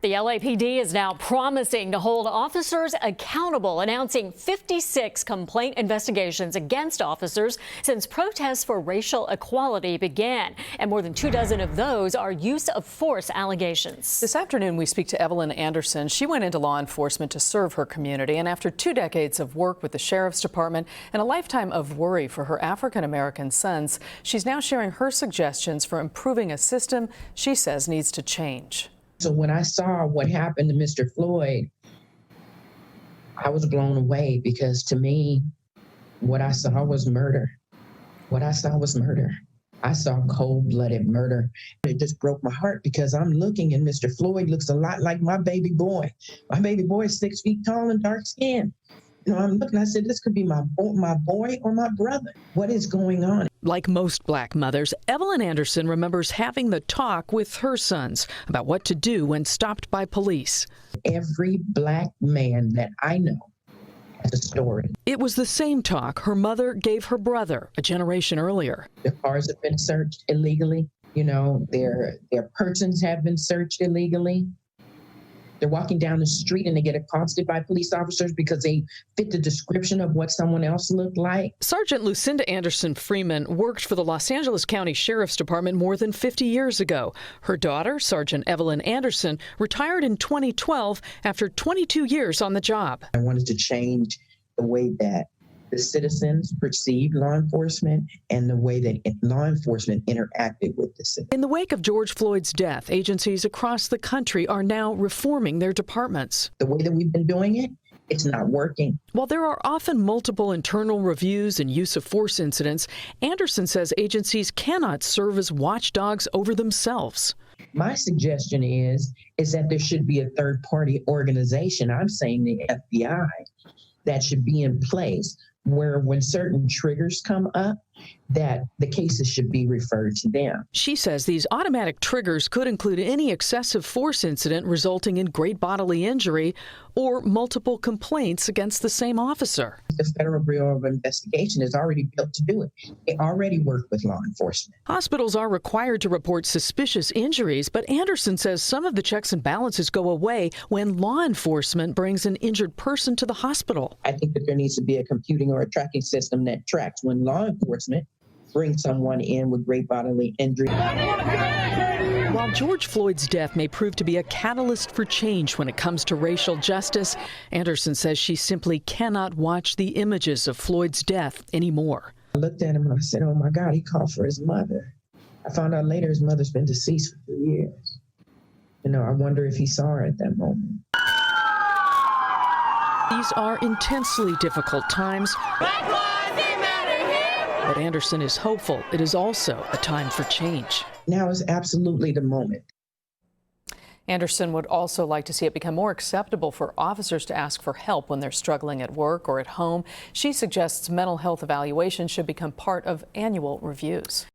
The LAPD is now promising to hold officers accountable, announcing 56 complaint investigations against officers since protests for racial equality began. And more than 24 of those are use of force allegations. This afternoon, we speak to Evelyn Anderson. She went into law enforcement to serve her community. And after 2 decades of work with the Sheriff's Department and a lifetime of worry for her African-American sons, she's now sharing her suggestions for improving a system she says needs to change. So when I saw what happened to Mr. Floyd, I was blown away because to me, what I saw was murder. What I saw was murder. I saw cold-blooded murder. It just broke my heart because I'm looking and Mr. Floyd looks a lot like my baby boy. My baby boy is 6 feet tall and dark skinned. You know, I'm looking, I said, this could be my boy or my brother. What is going on? Like most black mothers, Evelyn Anderson remembers having the talk with her sons about what to do when stopped by police. Every black man that I know has a story. It was the same talk her mother gave her brother a generation earlier. Their cars have been searched illegally. You know, their persons have been searched illegally. They're walking down the street and they get accosted by police officers because they fit the description of what someone else looked like. Sergeant Lucinda Anderson Freeman worked for the Los Angeles County Sheriff's Department more than 50 years ago. Her daughter, Sergeant Evelyn Anderson, retired in 2012 after 22 years on the job. I wanted to change the way that the citizens perceived law enforcement and the way that law enforcement interacted with the citizens. In the wake of George Floyd's death, agencies across the country are now reforming their departments. The way that we've been doing it, it's not working. While there are often multiple internal reviews and use of force incidents, Anderson says agencies cannot serve as watchdogs over themselves. My suggestion is that there should be a third-party organization, I'm saying the FBI, that should be in place where when certain triggers come up, that the cases should be referred to them. She says these automatic triggers could include any excessive force incident resulting in great bodily injury or multiple complaints against the same officer. The Federal Bureau of Investigation is already built to do it. They already work with law enforcement. Hospitals are required to report suspicious injuries, but Anderson says some of the checks and balances go away when law enforcement brings an injured person to the hospital. I think that there needs to be a computing or a tracking system that tracks when law enforcement brings someone in with great bodily injury. While George Floyd's death may prove to be a catalyst for change when it comes to racial justice, Anderson says she simply cannot watch the images of Floyd's death anymore. I looked at him and I said, oh my God, he called for his mother. I found out later his mother's been deceased for 2 years. You know, I wonder if he saw her at that moment. These are intensely difficult times, but Anderson is hopeful it is also a time for change. Now is absolutely the moment. Anderson would also like to see it become more acceptable for officers to ask for help when they're struggling at work or at home. She suggests mental health evaluations should become part of annual reviews.